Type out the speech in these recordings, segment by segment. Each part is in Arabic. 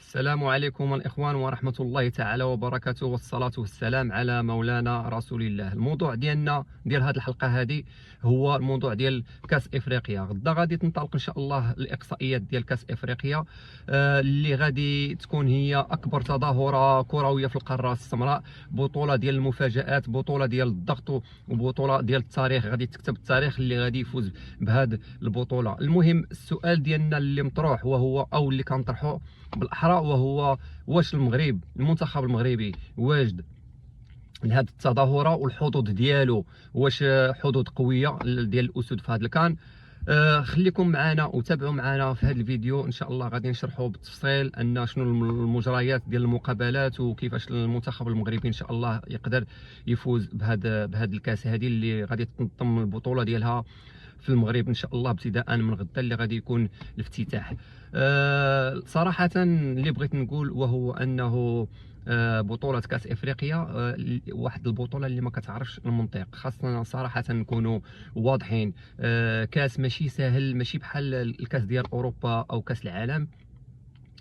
السلام عليكم الإخوان ورحمة الله تعالى وبركاته، والصلاة والسلام على مولانا رسول الله. الموضوع ديالنا ديال هذه الحلقة هذه هو الموضوع ديال كأس إفريقيا. غدا غادي تنطلق إن شاء الله الإقصائيات ديال كأس إفريقيا، اللي غادي تكون هي أكبر تظاهرة كروية في القارة السمراء، بطولة ديال المفاجآت، بطولة ديال الضغط، وبطولة ديال التاريخ. غادي تكتب التاريخ اللي غادي يفوز بهذه البطولة. المهم السؤال ديالنا اللي مطروح وهو أو اللي كنطرحه بالاحرى وهو: واش المنتخب المغربي واجد لهذه التظاهره والحظوظ ديالو؟ واش حظوظ قويه ديال الاسود في هذا الكان؟ خليكم معنا وتابعوا معنا في هذا الفيديو. ان شاء الله غادي نشرحوا بالتفصيل ان شنو المجريات ديال المقابلات وكيفاش المنتخب المغربي ان شاء الله يقدر يفوز بهذا الكاس هذه اللي غادي تنظم البطوله ديالها في المغرب ان شاء الله ابتداء من غدا اللي غادي يكون الافتتاح. صراحه اللي بغيت نقول وهو انه بطولة كأس إفريقيا واحد البطولة اللي ما كتعرفش المنطق، خاصنا صراحة نكونوا واضحين. كأس ماشي سهل، ماشي بحال الكأس ديال أوروبا أو كأس العالم،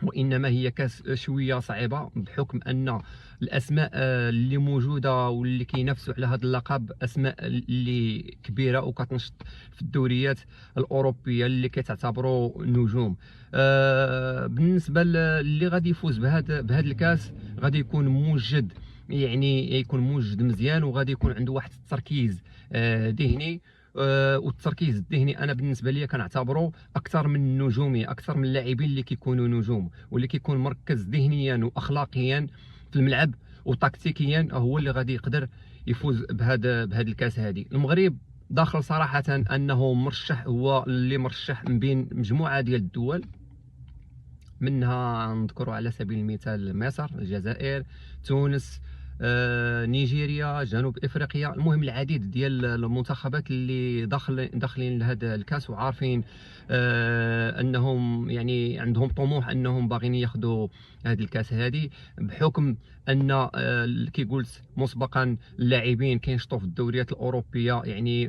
وانما هي كاس شويه صعيبه بحكم ان الاسماء اللي موجوده واللي كينافسوا على هذا اللقب اسماء اللي كبيره وكتنشط في الدوريات الاوروبيه اللي كتعتبروا نجوم. بالنسبه اللي غادي يفوز بهذا الكاس غادي يكون موجد، يعني يكون موجد مزيان، وغادي يكون عنده واحد التركيز ذهني. والتركيز الذهني انا بالنسبه لي كنعتبره اكثر من النجومي، اكثر من اللاعبين اللي كيكونوا نجوم، واللي كيكون مركز ذهنيا واخلاقيا في الملعب وتكتيكيا هو اللي غادي يقدر يفوز بهذا الكاس هذه. المغرب داخل صراحه انه مرشح، هو اللي مرشح من بين مجموعه ديال الدول، منها نذكر على سبيل المثال مصر، الجزائر، تونس، نيجيريا، جنوب افريقيا. المهم العديد ديال المنتخبات اللي داخلين لهذا الكاس وعارفين انهم يعني عندهم طموح انهم باغيين ياخذوا هذه الكاس هذه، بحكم ان كي قلت مسبقا اللاعبين كينشطوا في الدوريات الاوروبيه، يعني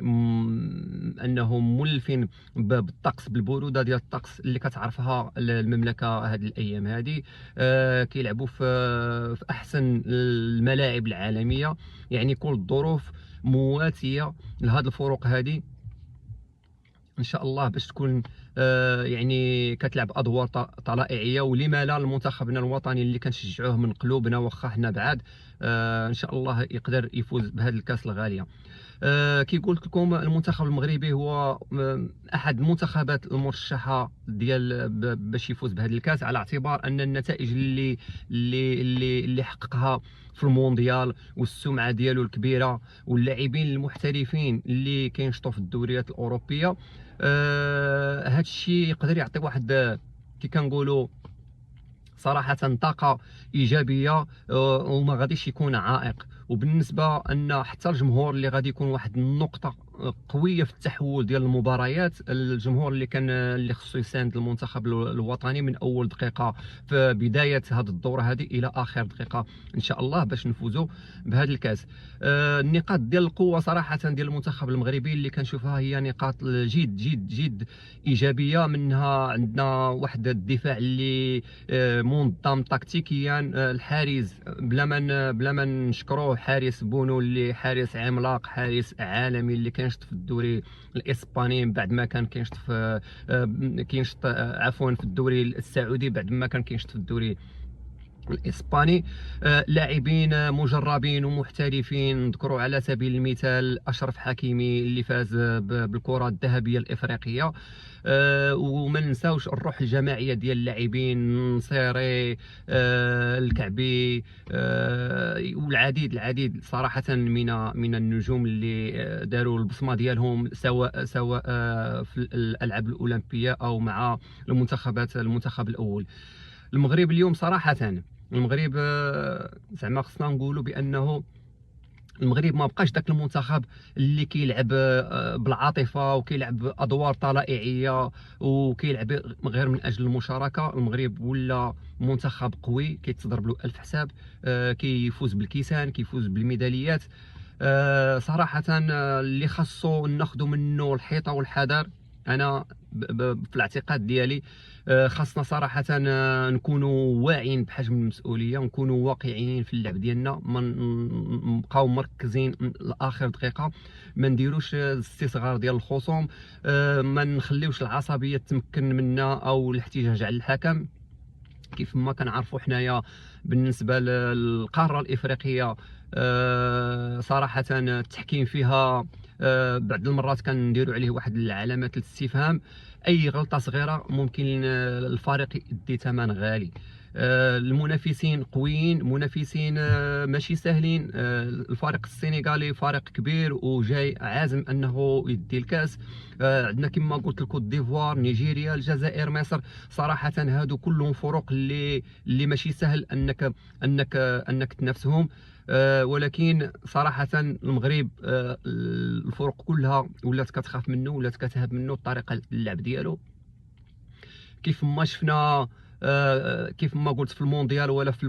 انهم مولفين بالطقس، بالبروده ديال الطقس اللي كتعرفها المملكه هذه الايام هذه. كيلعبوا في احسن الملاعب العالميه، يعني كل الظروف مواتيه لهذه الفروق هذه ان شاء الله باش تكون يعني كتلعب ادوار طلائعيه. ولما لا لمنتخبنا الوطني اللي كنشجعوه من قلوبنا واخا حنا بعاد، ان شاء الله يقدر يفوز بهذا الكاس الغاليه. كي قلت لكم المنتخب المغربي هو احد المنتخبات المرشحه ديال باش يفوز بهذا الكاس، على اعتبار ان النتائج اللي حققها في المونديال والسمعه ديالو الكبيره واللاعبين المحترفين اللي كينشطوا في الدوريات الاوروبيه. هذا الشيء يقدر يعطي واحد كي كنقولوا صراحه طاقه ايجابيه، وما غاديش يكون عائق. وبالنسبه ان حتى الجمهور اللي غادي يكون واحد النقطه قويه في التحول ديال المباريات، الجمهور اللي خصو يساند المنتخب الوطني من اول دقيقه في بدايه هذه الدوره هذه الى اخر دقيقه ان شاء الله باش نفوزوا بهذا الكاس. النقاط ديال القوه صراحه ديال المنتخب المغربي اللي كنشوفها هي نقاط جد جد جد ايجابيه. منها عندنا واحد الدفاع اللي منظم تكتيكيا، الحارس بلا ما نشكروه، حارس بونو اللي حارس عملاق، حارس عالمي اللي كينشط في الدوري الاسباني بعد ما كان كينشط في عفوا في الدوري السعودي بعد ما كان كينشط في الدوري الاسباني. لاعبين مجربين ومحترفين، نذكروا على سبيل المثال اشرف حكيمي اللي فاز بالكره الذهبيه الافريقيه. وما ننساوش الروح الجماعيه ديال اللاعبين، نصيري، الكعبي، والعديد صراحه من النجوم اللي داروا البصمه ديالهم سواء في الالعاب الاولمبيه او مع المنتخب الاول. المغرب اليوم صراحه، المغرب زعما خصنا نقولوا بانه المغرب ما بقاش داك المنتخب اللي كيلعب بالعاطفه وكيلعب ادوار طلائعيه وكيلعب غير من اجل المشاركه. المغرب ولا منتخب قوي كيتضرب له الف حساب، كيفوز بالكيسان، كيفوز بالميداليات. صراحه اللي خاصو ناخذ منه الحيطه والحذر. انا في الاعتقاد ديالي خاصنا صراحه نكونوا واعيين بحجم المسؤوليه، ونكونوا واقعيين في اللعب ديالنا، ما نبقاو مركزين لاخر دقيقه، ما نديروش استصغار ديال الخصوم، ما نخليوش العصبيه تمكن منا او الاحتجاج على الحكم. كيف ما كنعرفوا حنايا بالنسبه للقاره الافريقيه صراحه التحكيم فيها بعض المرات كنديروا عليه واحد العلامات الاستفهام. اي غلطه صغيره ممكن الفريق يدي ثمن غالي. المنافسين قويين، منافسين ماشي سهلين. الفريق السنغالي فريق كبير وجاي عازم انه يدي الكاس. عندنا كما قلت الكوت ديفوار، نيجيريا، الجزائر، مصر. صراحه هادو كلهم فروق اللي ماشي سهل انك تنافسهم. ولكن صراحه المغرب الفرق كلها ولات كتخاف منه، ولات كتهاب منه طريقه اللعب ديالو. كيف ما شفنا كيف ما قلت في المونديال ولا في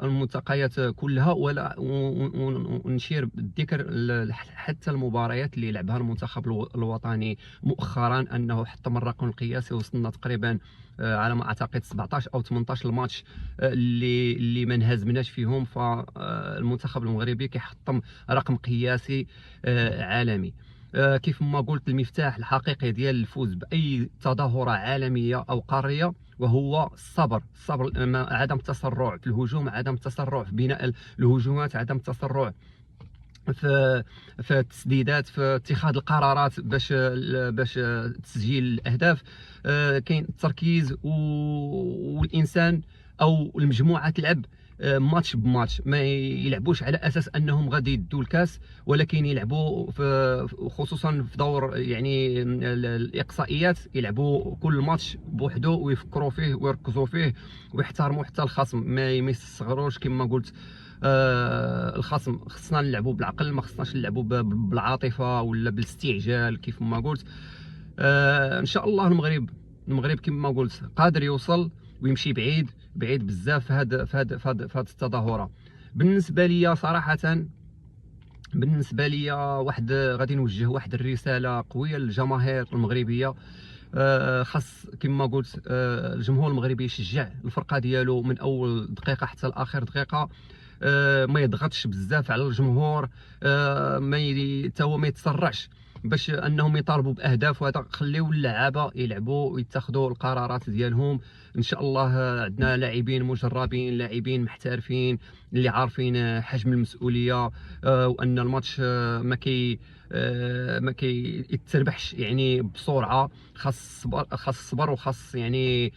الملتقيات كلها، ولا ونشير بالذكر حتى المباريات اللي لعبها المنتخب الوطني مؤخرا، انه حتى من الرقم القياسي وصلنا تقريبا على ما اعتقد 17 او 18 الماتش اللي ما انهزمناش فيهم. فالمنتخب المغربي كيحطم رقم قياسي عالمي. كيف ما قلت المفتاح الحقيقي ديال الفوز باي تظاهره عالميه او قاريه وهو الصبر، عدم التسرع في الهجوم، عدم التسرع في بناء الهجومات، عدم التسرع في التسديدات، في اتخاذ القرارات باش تسجيل الاهداف. كاين التركيز والانسان او المجموعه تلعب ماتش بماتش، ما يلعبوش على اساس انهم غادي يدوا الكاس، ولكن يلعبوا خصوصا في دور يعني الاقصائيات، يلعبوا كل ماتش بوحده ويفكروا فيه ويركزوا فيه ويحترموا حتى الخصم، ما يستصغروش كما قلت. الخصم خصنا نلعبوا بالعقل، ما خصناش نلعبوا بالعاطفه ولا بالاستعجال كيف ما قلت. ان شاء الله المغرب كما قلت قادر يوصل ويمشي بعيد بزاف في هاد التظاهره. بالنسبه لي صراحه، بالنسبه لي غادي نوجه واحد الرساله قويه للجماهير المغربيه. خاص كما قلت الجمهور المغربي يشجع الفرقه ديالو من اول دقيقه حتى لاخر دقيقه. ما يضغطش بزاف على الجمهور، تا هو ما يتسرعش باش انهم يطالبوا باهداف، وهذا خليو اللعابه يلعبوا ويتخذوا القرارات ديالهم. ان شاء الله عندنا لاعبين مجربين، لاعبين محترفين اللي عارفين حجم المسؤوليه، وان الماتش ما كي يتربحش يعني بسرعه. خاص صبر وخاص يعني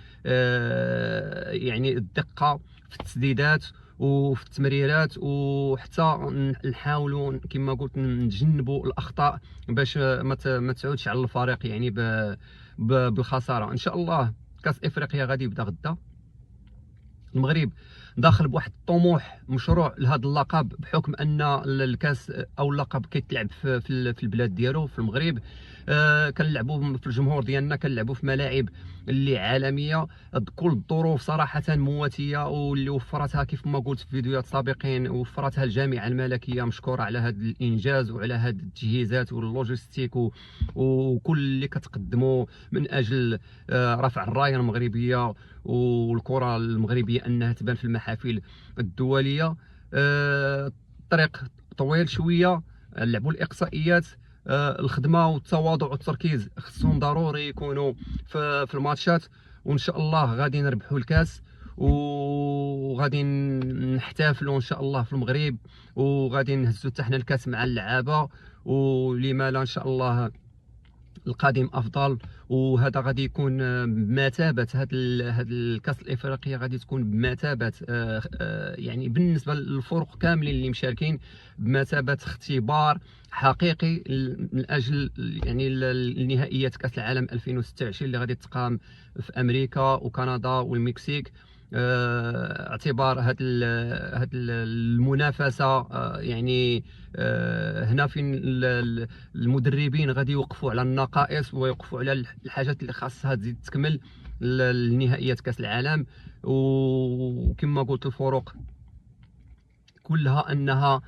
يعني الدقه في التسديدات وفي التمريرات، وحتى نحاولوا كما قلت نتجنبوا الاخطاء باش ما تعودش على الفريق يعني بالخساره. ان شاء الله كاس افريقيا غادي يبدا غدا. المغرب داخل بواحد الطموح مشروع لهذا اللقب، بحكم ان الكاس او اللقب كيتلعب في البلاد ديالو في المغرب. كنلعبوا في الجمهور ديالنا، كنلعبوا في ملاعب اللي عالميه. كل الظروف صراحه مواتيه، واللي وفرتها كيف ما قلت في فيديوهات سابقين وفرتها الجامعه الملكيه، مشكوره على هذا الانجاز وعلى هذه التجهيزات واللوجستيك وكل اللي كتقدموا من اجل رفع الرايه المغربيه والكره المغربيه انها تبان في المحافل الدوليه. الطريق طويل شويه، لعبوا الاقصائيات. الخدمه والتواضع والتركيز خصهم ضروري يكونوا في الماتشات، وان شاء الله غادي نربحوا الكاس وغادي نحتفلوا ان شاء الله في المغرب، وغادي نهزوا حتى حنا الكاس مع اللعابه، ولما لا ان شاء الله القادم افضل. وهذا غادي يكون بمثابه هذا الكاس الافريقيه، غادي تكون بمثابه يعني بالنسبه للفرق كاملين اللي مشاركين بمثابه اختبار حقيقي من اجل يعني النهائيات كاس العالم 2026 اللي غادي تقام في امريكا وكندا والمكسيك. اعتبار هذه المنافسه يعني هنا فين المدربين غادي يوقفوا على النقائص ويوقفوا على الحاجات اللي خاصها تزيد تكمل لنهائيات كاس العالم. وكما قلت الفروق كلها انها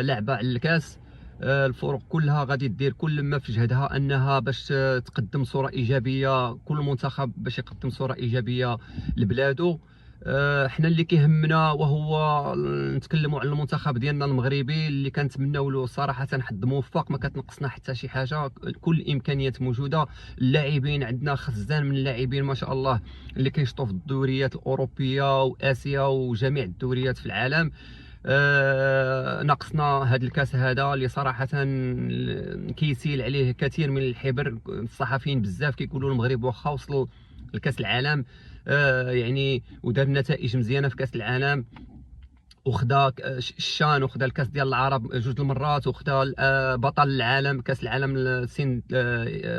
لعبه على الكاس. الفرق كلها غادي دير كل ما في جهدها انها باش تقدم صوره ايجابيه، كل منتخب باش يقدم صوره ايجابيه لبلادو. حنا اللي كيهمنا وهو نتكلموا على المنتخب ديالنا المغربي اللي كنتمناو له صراحه حظ موفق، ما كتنقصنا حتى شي حاجه، كل الامكانيات موجوده. اللاعبين عندنا خزان من اللاعبين ما شاء الله اللي كيشطوا في الدوريات الاوروبيه واسيا وجميع الدوريات في العالم. ناقصنا هذا الكاس هذا اللي صراحه كيسيل عليه كثير من الحبر. الصحفيين بزاف كيقولوا المغرب واخا وصل لكاس العالم يعني ودار نتائج مزيانه في كاس العالم، وخدا الشان وخدا الكاس ديال العرب جوج المرات، وخدا بطل العالم كاس العالم لسن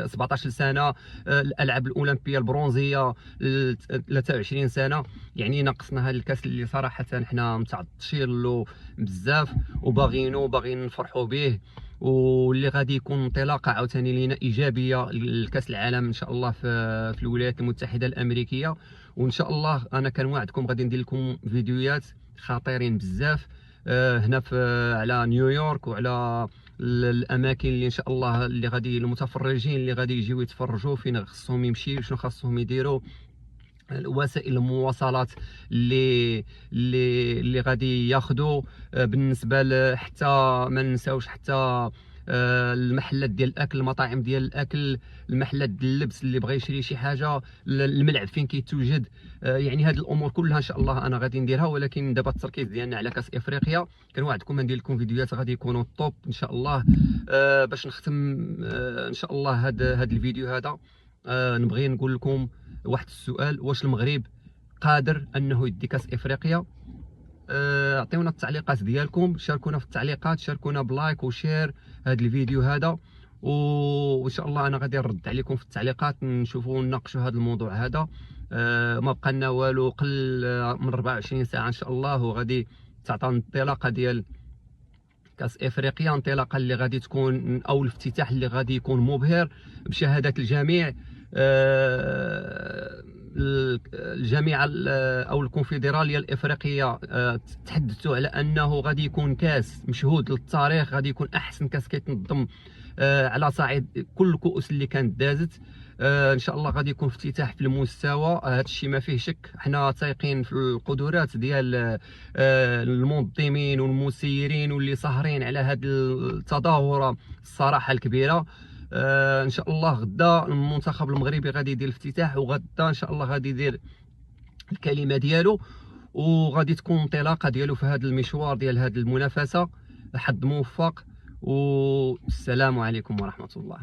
17 سنه، الالعاب الاولمبيه البرونزيه 23 سنه. يعني ناقصنا هذا الكاس اللي صراحه حنا متعطشين له بزاف وباغيين نفرحوا به، واللي غادي يكون انطلاقه عاوتاني لينا ايجابيه لكاس العالم ان شاء الله في الولايات المتحده الامريكيه. وان شاء الله انا كنوعدكم غادي ندير لكم فيديوهات خطيرين بزاف هنا في على نيويورك وعلى الاماكن اللي ان شاء الله اللي غادي المتفرجين اللي غادي يجيو يتفرجوا فين خصهم يمشيو، شنو خصهم يديروا، وسائل المواصلات اللي غادي ياخذوا. بالنسبه حتى ما ننساوش حتى المحلات ديال الاكل، المطاعم ديال الاكل، المحلات ديال اللبس اللي بغى يشري شي حاجه، الملعب فين كيتوجد. يعني هذه الامور كلها ان شاء الله انا غادي نديرها، ولكن دابا التركيز ديالنا على كاس افريقيا. كنوعدكم ندير لكم فيديوهات غادي يكونوا طوب ان شاء الله. باش نختم ان شاء الله هذا الفيديو هذا، نبغي نقول لكم واحد السؤال: واش المغرب قادر انه يدي كاس افريقيا؟ اعطيونا التعليقات ديالكم، شاركونا في التعليقات، شاركونا بلايك وشير هذا الفيديو هذا، وان شاء الله انا غادي نرد عليكم في التعليقات، نشوفوا نناقشوا هذا الموضوع هذا. ما بقى لنا والو، قل من 24 ساعه ان شاء الله وغادي تعطى الانطلاقه ديال كاس افريقيا، انطلاقه اللي غادي تكون او الافتتاح اللي غادي يكون مبهر بشهاده الجميع. الجامعه او الكونفدراليه الافريقيه تحدثوا على انه غادي يكون كاس مشهود للتاريخ، غادي يكون احسن كاس كيتنظم على صعيد كل الكؤوس اللي كانت دازت. ان شاء الله غادي يكون افتتاح في المستوى، هذا الشيء ما فيه شك. حنا تايقين في القدرات ديال المنظمين والمسيرين واللي ساهرين على هذه التظاهره الصراحه الكبيره. ان شاء الله غدا المنتخب المغربي غادي يدير الافتتاح، وغدا ان شاء الله غادي يدير الكلمه ديالو، وغادي تكون انطلاقه ديالو في هذا المشوار ديال هذه المنافسه. حظ موفق والسلام عليكم ورحمه الله.